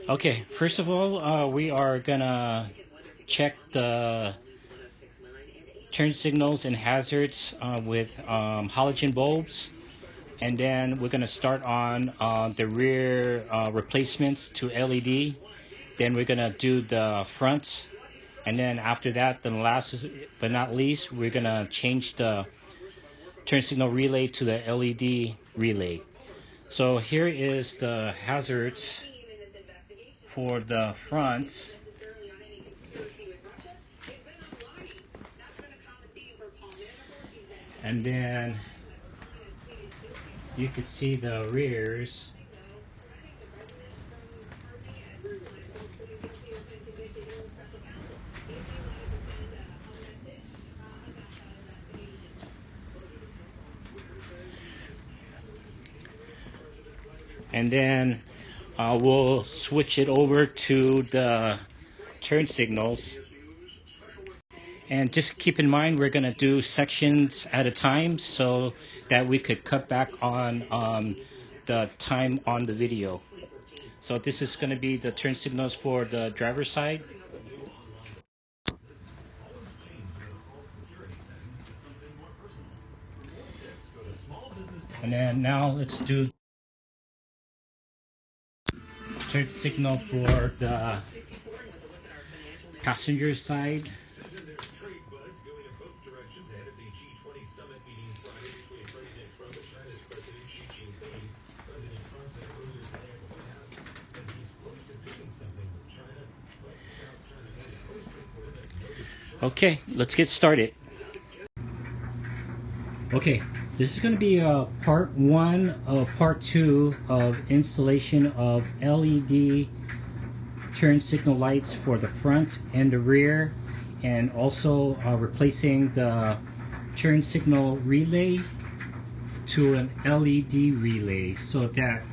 Okay, first of all, we are gonna check the turn signals and hazards with halogen bulbs, and then we're gonna start on the rear replacements to LED. Then we're gonna do the fronts, and then after that, the last but not least, we're gonna change the turn signal relay to the LED relay. So here is the hazards for the fronts. And then you can see the rears. And then we'll switch it over to the turn signals. And just keep in mind, we're going to do sections at a time so that we could cut back on the time on the video. So this is going to be the turn signals for the driver's side. And then now let's do turn signal for the passenger side. Okay, let's get started. Okay, this is going to be part one of part two of installation of LED turn signal lights for the front and the rear, and also replacing the turn signal relay to an LED relay so that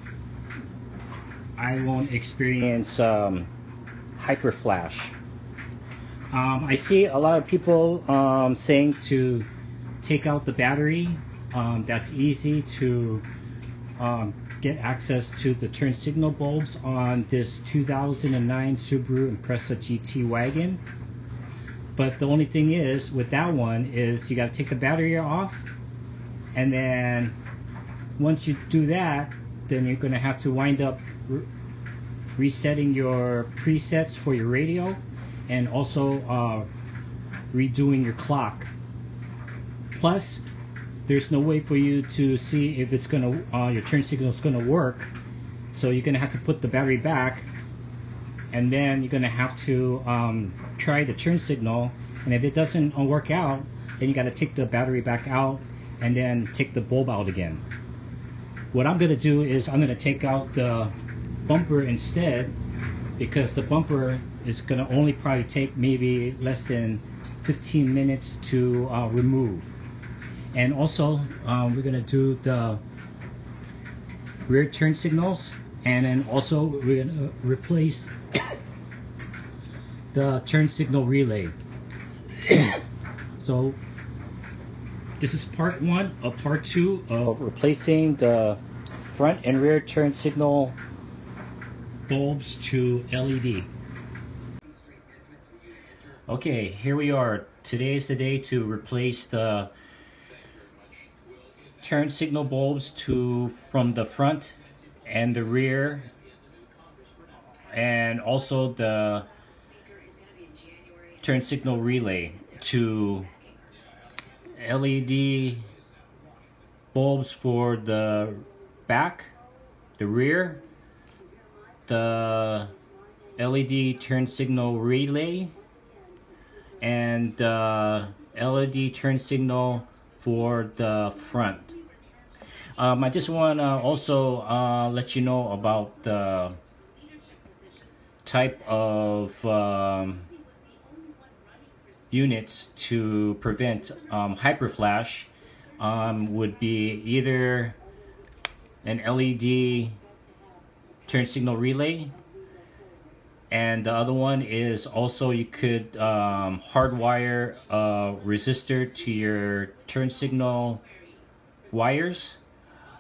I won't experience hyper flash. I see a lot of people saying to take out the battery. That's easy to get access to the turn signal bulbs on this 2009 Subaru Impreza GT wagon. But the only thing is with that one is you got to take the battery off, and then once you do that, then you're going to have to wind up resetting your presets for your radio, and also redoing your clock. Plus, there's no way for you to see if it's gonna your turn signal is gonna work. So you're gonna have to put the battery back, and then you're gonna have to try the turn signal. And if it doesn't work out, then you got to take the battery back out and then take the bulb out again. What I'm gonna do is I'm gonna take out the bumper instead, because the bumper is going to only probably take maybe less than 15 minutes to remove. And also we're going to do the rear turn signals, and then also we're going to replace the turn signal relay. So this is part one of part two of replacing the front and rear turn signal bulbs to LED. Okay, here we are. Today is the day to replace the turn signal bulbs from the front and the rear, and also the turn signal relay to LED bulbs for the back, the rear, the LED turn signal relay, and the LED turn signal for the front. I just want to also let you know about the type of units to prevent hyperflash. Would be either an LED turn signal relay, and the other one is also you could hardwire a resistor to your turn signal wires,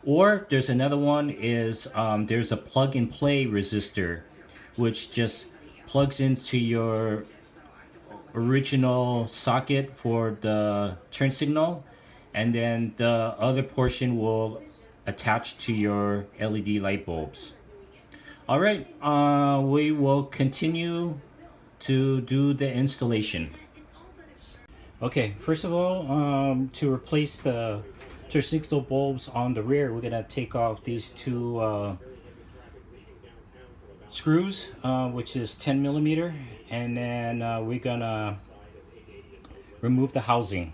or there's another one is there's a plug and play resistor which just plugs into your original socket for the turn signal, and then the other portion will attach to your LED light bulbs. All right, we will continue to do the installation. Okay, first of all, to replace the turn signal bulbs on the rear, we're gonna take off these two screws, which is 10 millimeter, and then we're gonna remove the housing.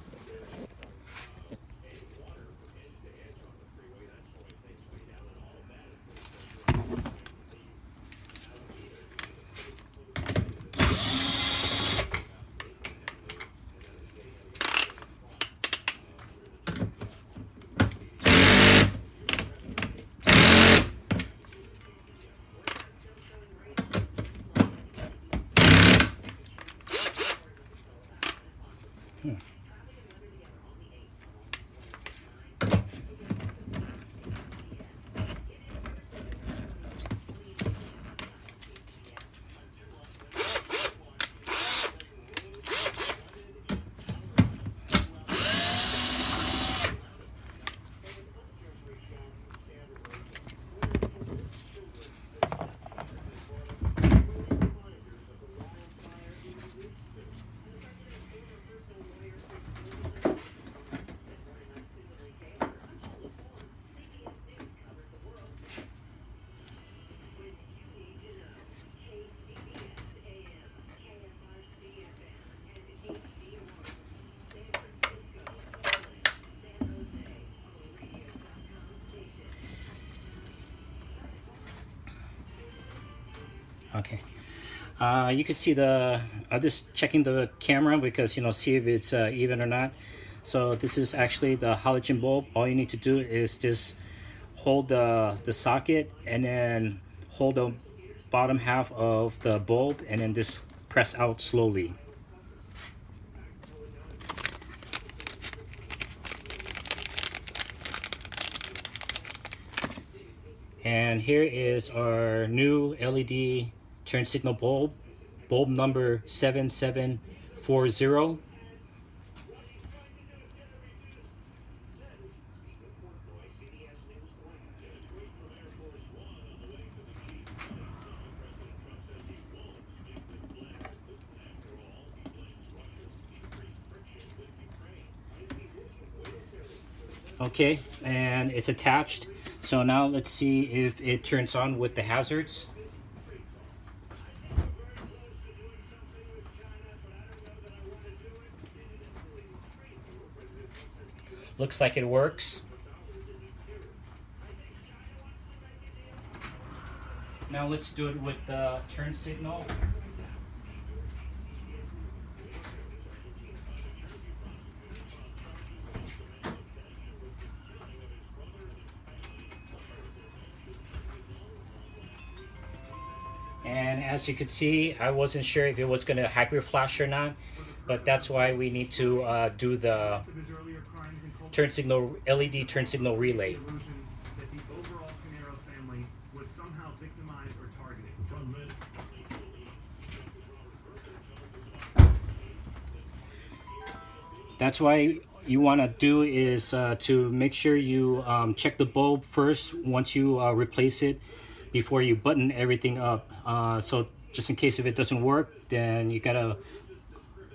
Okay. You can see I'm just checking the camera because, see if it's even or not. So this is actually the halogen bulb. All you need to do is just hold the socket and then hold the bottom half of the bulb and then just press out slowly. And here is our new LED turn signal bulb number 7740. Okay, and it's attached. So now let's see if it turns on with the hazards. Looks like it works. Now let's do it with the turn signal. And as you can see, I wasn't sure if it was going to hyper flash or not, but that's why we need to do the turn signal LED turn signal relay. That's why you want to do is to make sure you check the bulb first once you replace it before you button everything up. So just in case if it doesn't work, then you gotta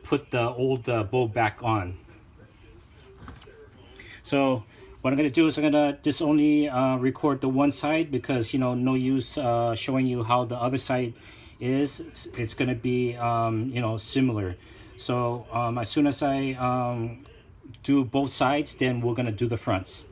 put the old bulb back on. So what I'm gonna do is I'm gonna just only record the one side because no use showing you how the other side is. It's gonna be similar. So as soon as I do both sides, then we're gonna do the fronts.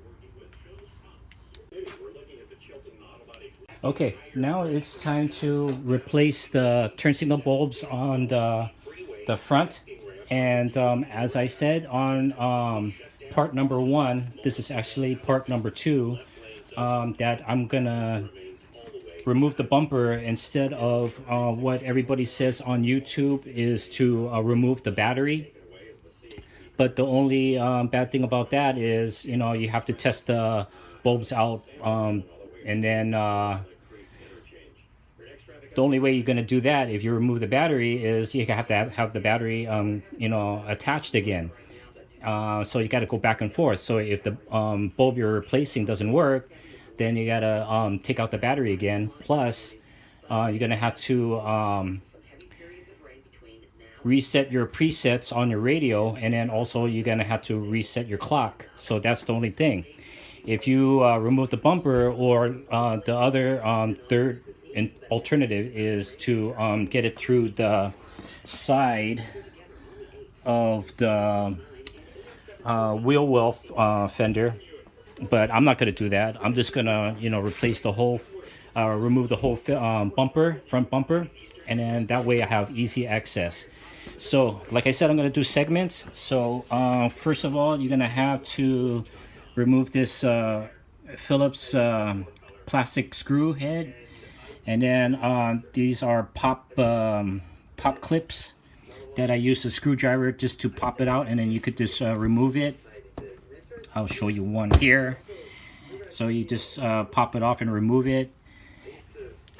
Okay, now it's time to replace the turn signal bulbs on the front. And as I said on part number 1, this is actually part number 2, that I'm gonna remove the bumper instead of what everybody says on YouTube is to remove the battery. But the only bad thing about that is, you have to test the bulbs out and then the only way you're going to do that if you remove the battery is you have to have the battery attached again. So you got to go back and forth. So if the bulb you're replacing doesn't work, then you got to take out the battery again. Plus you're going to have to reset your presets on your radio, and then also you're going to have to reset your clock. So that's the only thing. If you remove the bumper, or the other third alternative is to get it through the side of the wheel well fender, but I'm not going to do that. I'm just going to replace the whole remove the whole bumper, front bumper, and then that way I have easy access. So like I said, I'm going to do segments. So first of all, you're going to have to remove this Phillips plastic screw head, and then these are pop clips that I use a screwdriver just to pop it out, and then you could just remove it. I'll show you one here. So you just pop it off and remove it.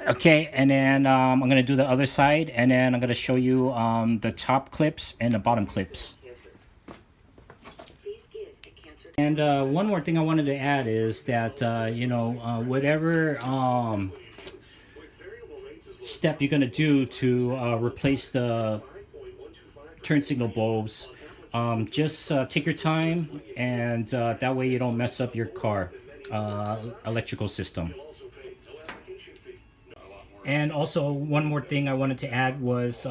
Okay, and then I'm going to do the other side, and then I'm going to show you the top clips and the bottom clips. And one more thing I wanted to add is that, whatever step you're going to do to replace the turn signal bulbs, just take your time, and that way you don't mess up your car electrical system. And also one more thing I wanted to add was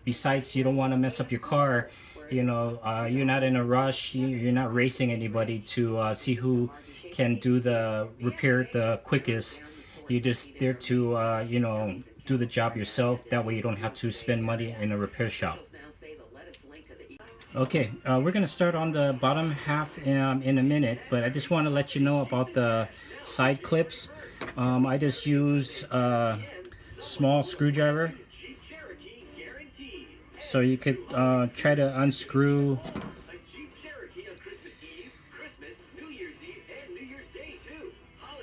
besides you don't want to mess up your car, you're not in a rush, you're not racing anybody to see who can do the repair the quickest. You're just there to do the job yourself. That way you don't have to spend money in a repair shop. Okay, we're going to start on the bottom half in a minute, but I just want to let you know about the side clips. I just use a small screwdriver, so you could try to unscrew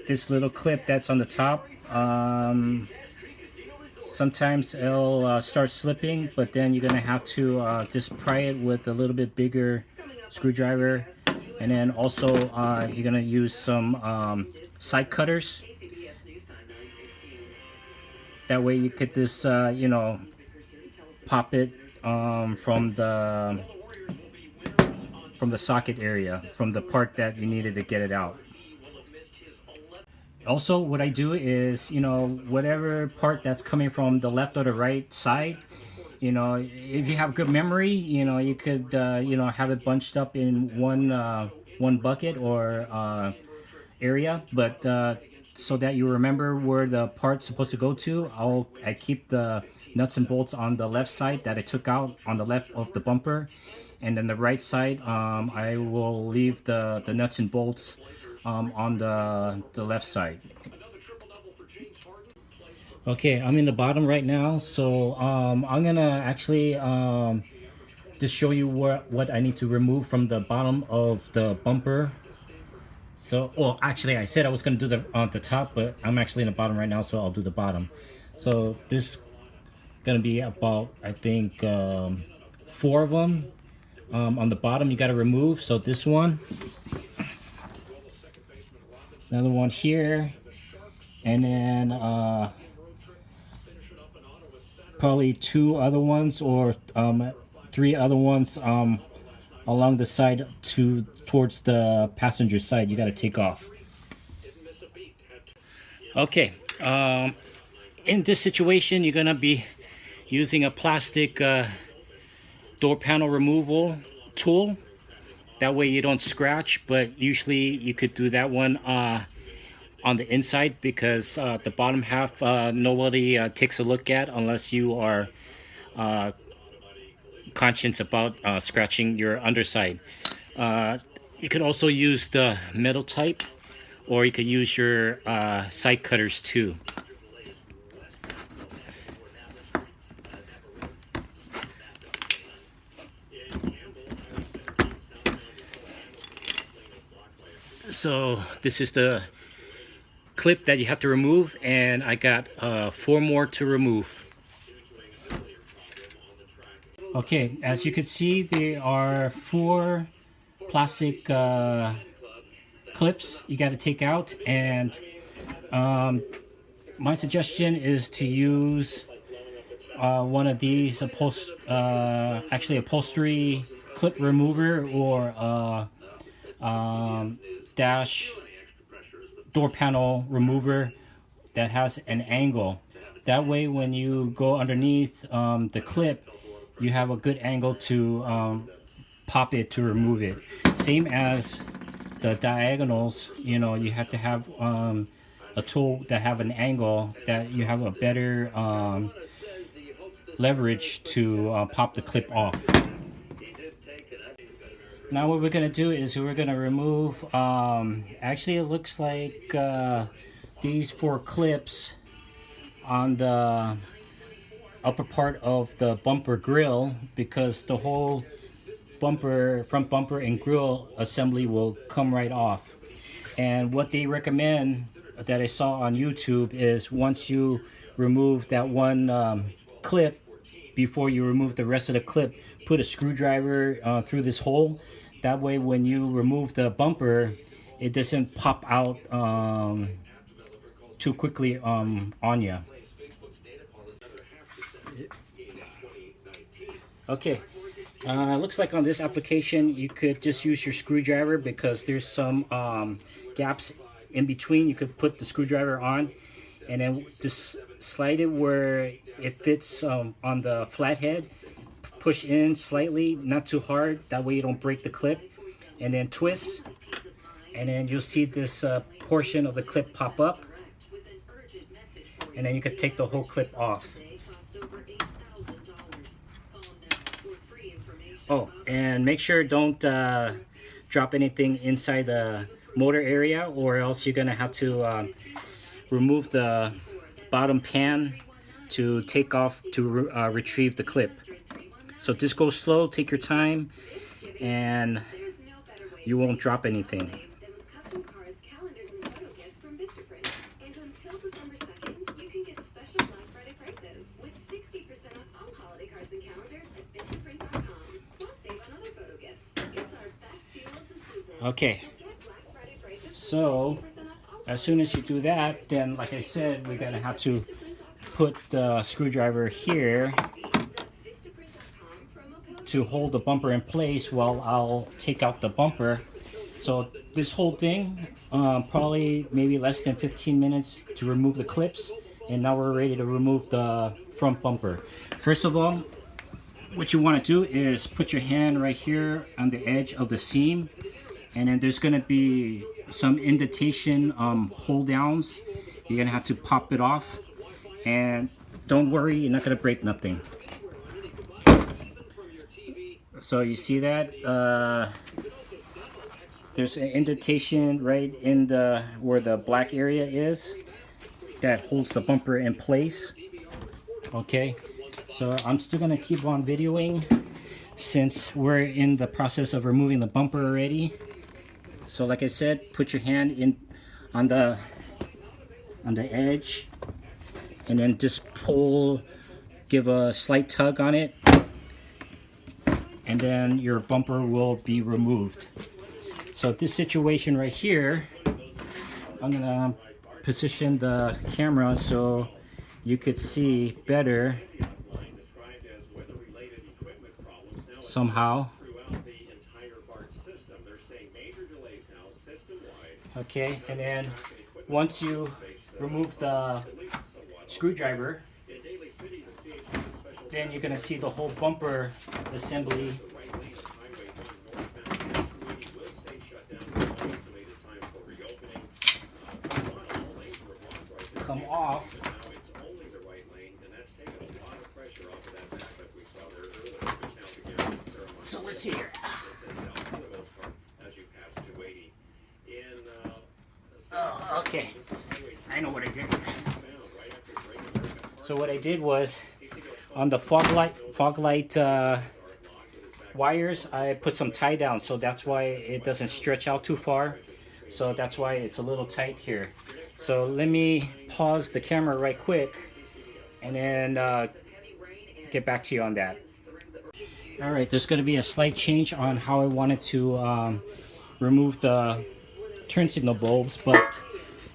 this little clip that's on the top. Sometimes it'll start slipping, but then you're going to have to just pry it with a little bit bigger screwdriver. And then also you're going to use some side cutters. That way you could just, pop it from the socket area, from the part that you needed to get it out. Also, what I do is, whatever part that's coming from the left or the right side, if you have good memory, you could, have it bunched up in one bucket or area, but so that you remember where the part's supposed to go to, I keep the nuts and bolts on the left side that I took out on the left of the bumper, and then the right side, I will leave the nuts and bolts on the left side. Okay, I'm in the bottom right now, so I'm gonna actually just show you what I need to remove from the bottom of the bumper. So, well, actually I said I was gonna do the top, but I'm actually in the bottom right now, so I'll do the bottom. So this is gonna be about, I think, 4 of them. On the bottom you gotta remove. So this one, another one here, and then probably 2 other ones, or 3 other ones along the side towards the passenger side. You got to take off. Okay, in this situation you're gonna be using a plastic door panel removal tool. That way you don't scratch, but usually you could do that one on the inside, because the bottom half nobody takes a look at unless you are conscious about scratching your underside. You could also use the metal type, or you could use your side cutters too. So this is the clip that you have to remove, and I got 4 more to remove. Okay, as you can see, there are 4 plastic clips you got to take out, and my suggestion is to use one of these actually upholstery clip remover, or dash door panel remover that has an angle. That way when you go underneath the clip, you have a good angle to pop it to remove it. Same as the diagonals, you know, you have to have a tool that have an angle that you have a better leverage to pop the clip off. Now what we're going to do is we're going to remove, actually it looks like these 4 clips on the upper part of the bumper grill, because the whole bumper, front bumper and grill assembly will come right off. And what they recommend that I saw on YouTube is once you remove that one clip, before you remove the rest of the clip, put a screwdriver through this hole. That way when you remove the bumper, it doesn't pop out too quickly on you. Okay, looks like on this application you could just use your screwdriver, because there's some gaps in between. You could put the screwdriver on and then just slide it where it fits on the flathead. Push in slightly, not too hard, that way you don't break the clip, and then twist, and then you'll see this portion of the clip pop up, and then you can take the whole clip off. Oh, and make sure don't drop anything inside the motor area, or else you're gonna have to remove the bottom pan to take off to retrieve the clip. So just go slow, take your time, and you won't drop anything. Okay, so as soon as you do that, then like I said, we're gonna have to put the screwdriver here to hold the bumper in place while I'll take out the bumper. So this whole thing, probably maybe less than 15 minutes to remove the clips, and now we're ready to remove the front bumper. First of all, what you want to do is put your hand right here on the edge of the seam, and then there's going to be some indentation hold downs. You're going to have to pop it off, and don't worry, you're not going to break nothing. So you see that there's an indentation right in the where the black area is that holds the bumper in place. Okay, so I'm still gonna keep on videoing since we're in the process of removing the bumper already. So like I said, put your hand in on the edge, and then just pull, give a slight tug on it, and then your bumper will be removed. So this situation right here, I'm gonna position the camera so you could see better somehow. Okay, and then once you remove the screwdriver, then you're going to see the whole bumper assembly come off. So let's see here. Oh, okay, I know what I did. So what I did was, on the fog light wires, I put some tie down, so that's why it doesn't stretch out too far. So that's why it's a little tight here. So let me pause the camera right quick and then get back to you on that. All right, there's going to be a slight change on how I wanted to remove the turn signal bulbs, but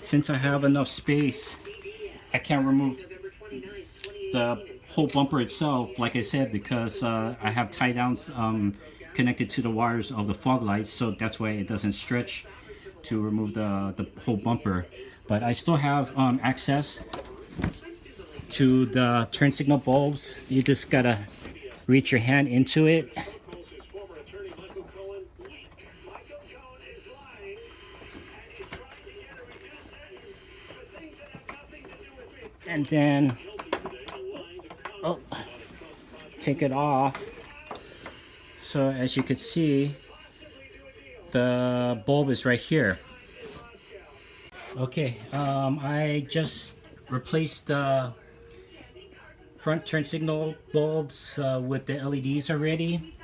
since I have enough space, I can't remove the whole bumper itself, like I said, because I have tie downs connected to the wires of the fog lights, so that's why it doesn't stretch to remove the whole bumper. But I still have access to the turn signal bulbs. You just gotta reach your hand into it. And then take it off. So as you can see, the bulb is right here. Okay, I just replaced the front turn signal bulbs with the LEDs already.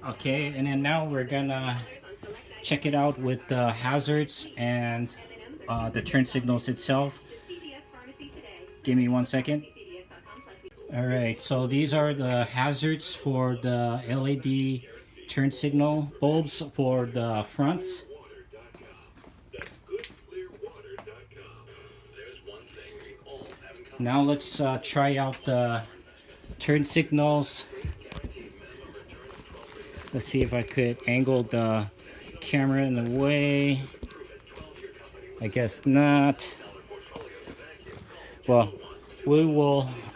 Okay, and then now we're gonna check it out with the hazards and the turn signals itself. Give me 1 second. Alright, so these are the hazards for the LED turn signal bulbs for the fronts. Now let's try out the turn signals. Let's see if I could angle the camera in the way. I guess not. Well,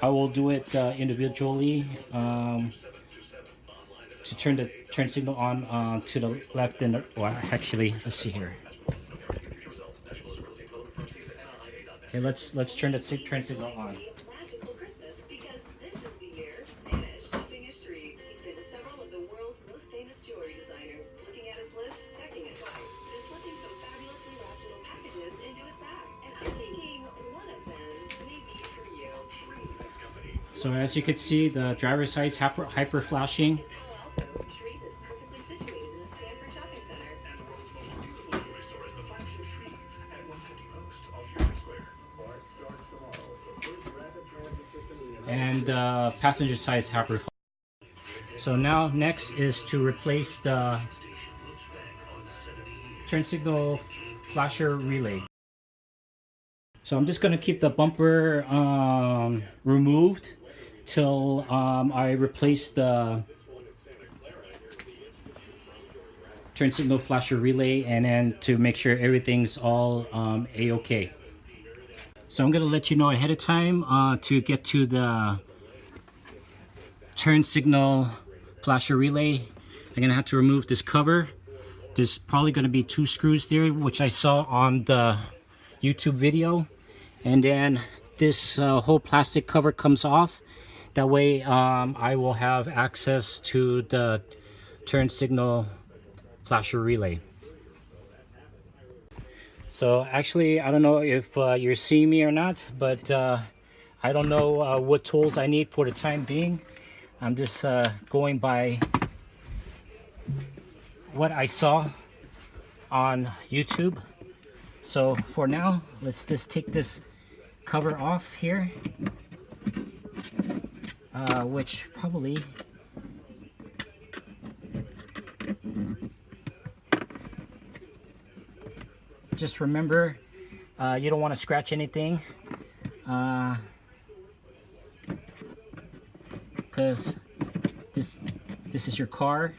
I will do it individually to turn the turn signal on to the left and the, well, actually, let's see here. Okay, let's turn the turn signal on. So as you can see, the driver's side is hyper flashing. And passenger side is hyper flashing. So now next is to replace the turn signal flasher relay. So I'm just going to keep the bumper removed till I replace the turn signal flasher relay, and then to make sure everything's all a-okay. So I'm going to let you know ahead of time to get to the turn signal flasher relay. I'm going to have to remove this cover. There's probably going to be 2 screws there, which I saw on the YouTube video, and then this whole plastic cover comes off. That way I will have access to the turn signal flasher relay. So actually, I don't know if you're seeing me or not, but I don't know what tools I need for the time being. I'm just going by what I saw on YouTube. So for now, let's just take this cover off here, which probably just remember you don't want to scratch anything because this is your car.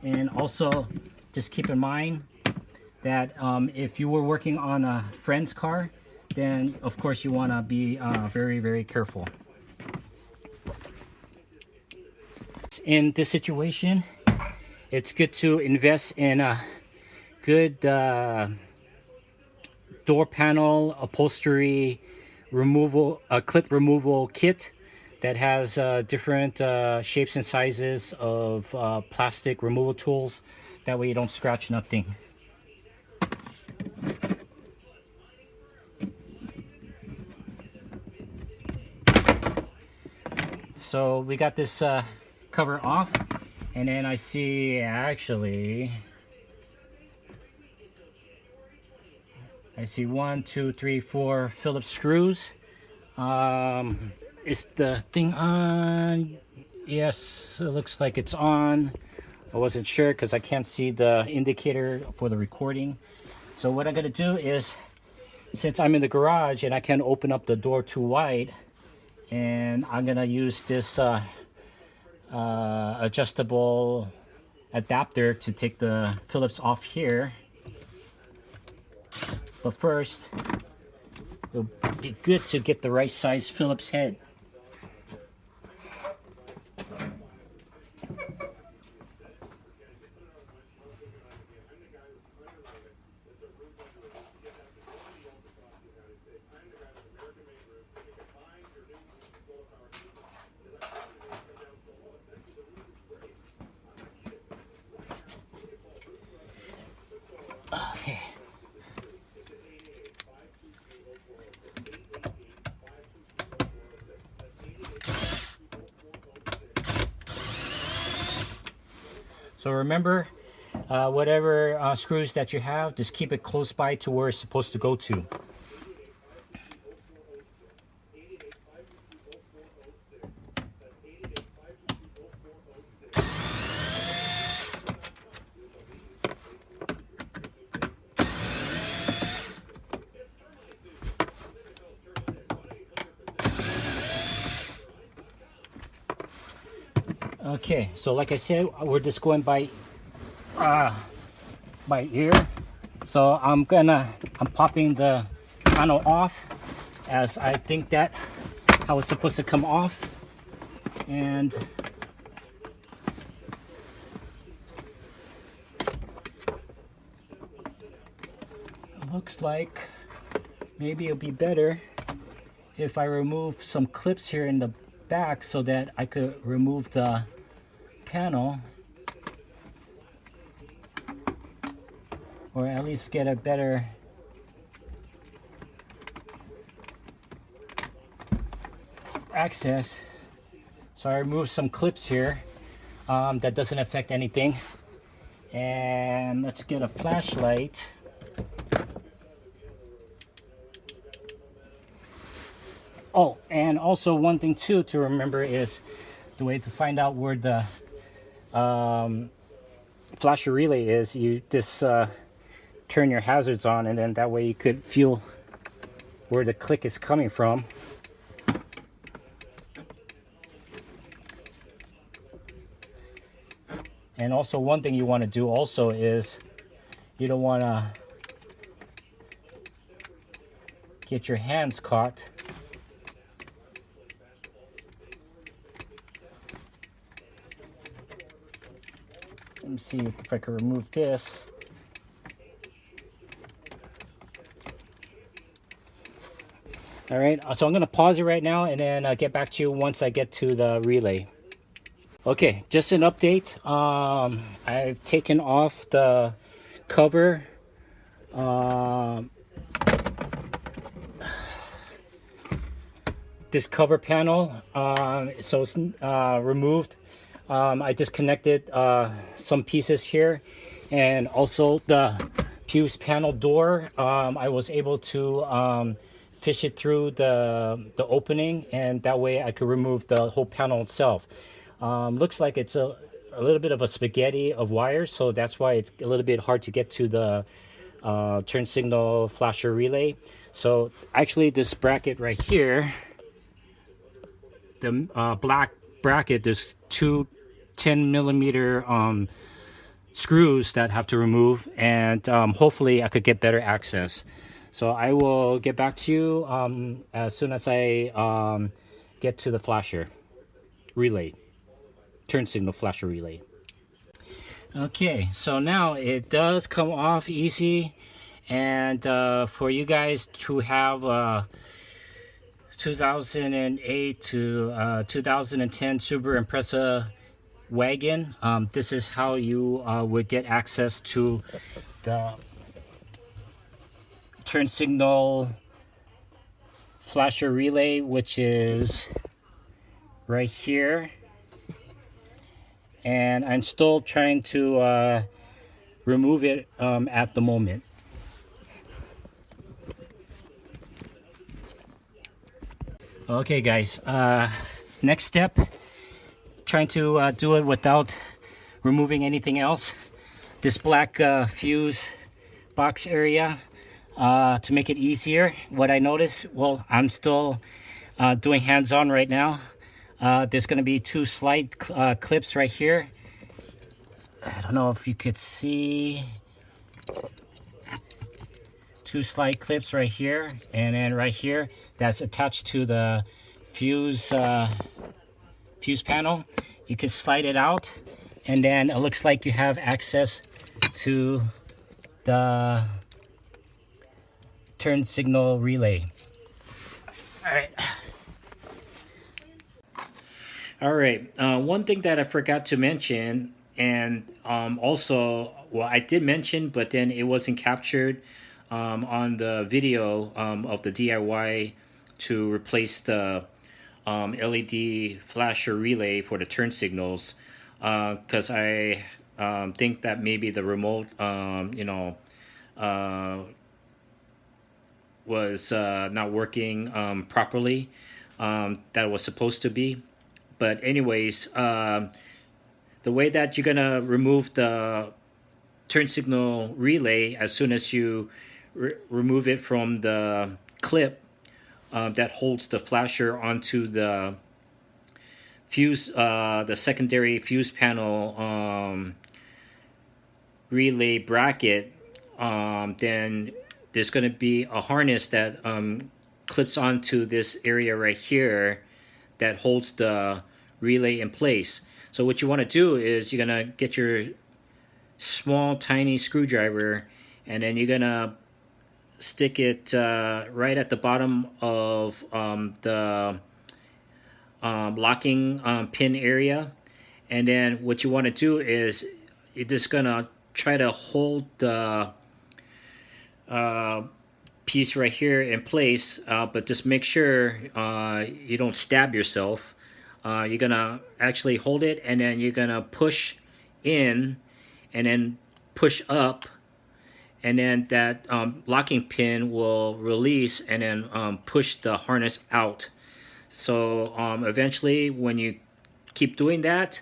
And also just keep in mind that if you were working on a friend's car, then of course you want to be very, very careful. In this situation, it's good to invest in a good door panel upholstery removal, clip removal kit that has different shapes and sizes of plastic removal tools. That way you don't scratch nothing. So we got this cover off, and then I see actually I see 1, 2, 3, 4 Phillips screws. Is the thing on? Yes, it looks like it's on. I wasn't sure because I can't see the indicator for the recording. So what I'm gonna do is, since I'm in the garage and I can't open up the door too wide, and I'm gonna use this adjustable adapter to take the Phillips off here. But first, it'll be good to get the right size Phillips head. Okay. So remember, whatever screws that you have, just keep it close by to where it's supposed to go to. Okay, so like I said, we're just going by ear. So I'm popping the panel off, as I think that how it's supposed to come off. And it looks like maybe it'll be better if I remove some clips here in the back so that I could remove the panel, or at least get a better access. So I removed some clips here. That doesn't affect anything. And let's get a flashlight. Oh, and also one thing too to remember is the way to find out where the flasher relay is. You just turn your hazards on, and then that way you could feel where the click is coming from. And also one thing you want to do also is you don't want to get your hands caught. Let me see if I can remove this. All right, so I'm going to pause it right now and then get back to you once I get to the relay. Okay, just an update. I've taken off the cover. This cover panel, so it's removed. I disconnected some pieces here, and also the fuse panel door. I was able to fish it through the opening, and that way I could remove the whole panel itself. Looks like it's a little bit of a spaghetti of wires, so that's why it's a little bit hard to get to the turn signal flasher relay. So actually this bracket right here, the black bracket, there's two 10mm screws that have to remove, and hopefully I could get better access. So I will get back to you as soon as I get to the flasher relay, turn signal flasher relay. Okay, so now it does come off easy, and for you guys who have 2008 to 2010 Subaru Impreza wagon, this is how you would get access to the turn signal flasher relay, which is right here. And I'm still trying to remove it at the moment. Okay guys, next step, trying to do it without removing anything else. This black fuse box area, to make it easier. What I noticed, well, I'm still doing hands-on right now. There's going to be two slide clips right here. I don't know if you could see. Two slide clips right here, and then right here, that's attached to the fuse panel. You can slide it out, and then it looks like you have access to the turn signal relay. All right. One thing that I forgot to mention, and also, well, I did mention, but then it wasn't captured on the video of the DIY to replace the LED flasher relay for the turn signals, because I think that maybe the remote, was not working properly, that was supposed to be. But anyways, the way that you're gonna remove the turn signal relay, as soon as you remove it from the clip that holds the flasher onto the fuse, the secondary fuse panel relay bracket, then there's going to be a harness that clips onto this area right here that holds the relay in place. So what you want to do is you're going to get your small tiny screwdriver, and then you're going to stick it right at the bottom of the locking pin area. And then what you want to do is you're just going to try to hold the piece right here in place, but just make sure you don't stab yourself. You're gonna actually hold it, and then you're gonna push in and then push up, and then that locking pin will release and then push the harness out. So eventually, when you keep doing that,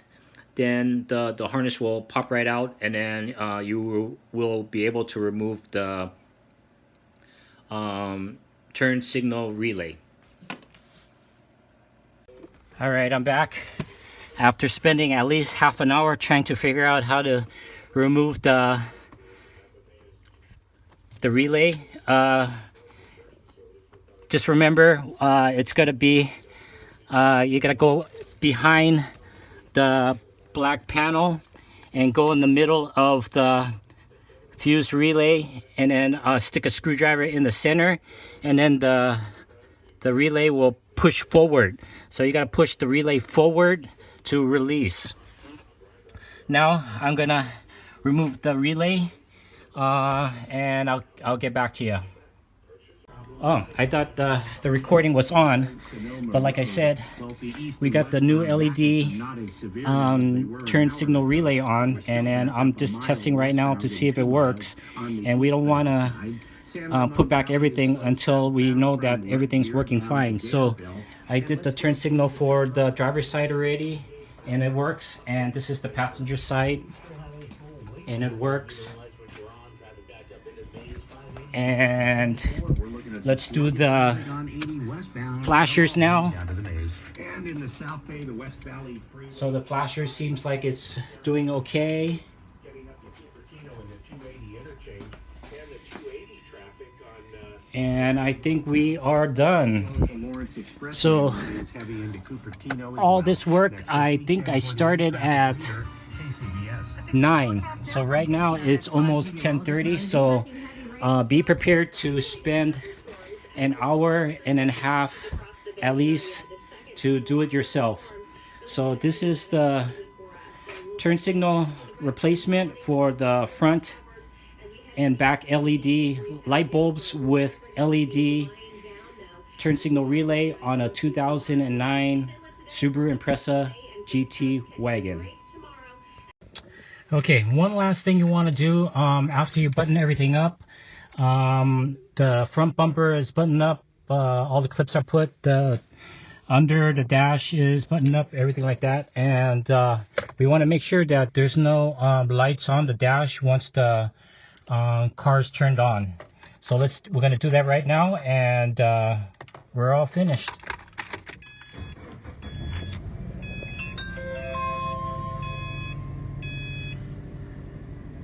then the harness will pop right out, and then you will be able to remove the turn signal relay. All right, I'm back after spending at least half an hour trying to figure out how to remove the relay. Just remember, it's gonna be you gotta go behind the black panel and go in the middle of the fuse relay, and then stick a screwdriver in the center, and then the relay will push forward. So you got to push the relay forward to release. Now I'm gonna remove the relay, and I'll get back to you. Oh, I thought the recording was on, but like I said, we got the new LED turn signal relay on, and then I'm just testing right now to see if it works. And we don't want to put back everything until we know that everything's working fine. So I did the turn signal for the driver's side already, and it works. And this is the passenger side, and it works. And let's do the flashers now. So the flasher seems like it's doing okay. And I think we are done. So all this work, I think I started at 9. So right now it's almost 10:30. So be prepared to spend an hour and a half at least to do it yourself. So this is the turn signal replacement for the front and back LED light bulbs with LED turn signal relay on a 2009 Subaru Impreza GT wagon. Okay, one last thing you want to do after you button everything up. The front bumper is buttoned up all the clips are put. Under the dash is buttoned up, everything like that. And we want to make sure that there's no lights on the dash once the car's turned on. So we're going to do that right now, and we're all finished.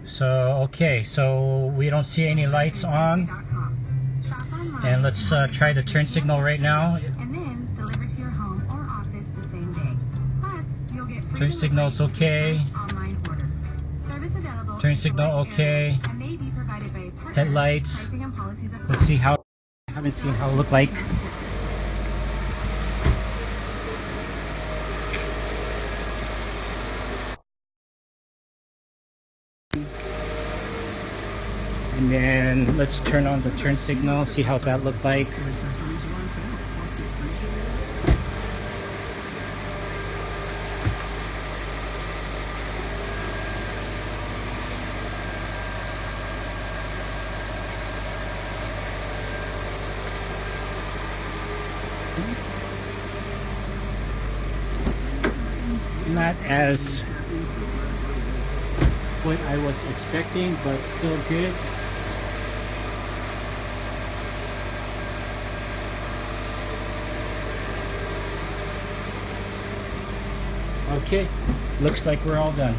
So okay, so we don't see any lights on, and let's try the turn signal right now. Turn signal's okay. Turn signal okay. Headlights. Let's see how. I haven't seen how it look like. And then let's turn on the turn signal. See how that looked like. Not as what I was expecting, but still good. Okay, looks like we're all done.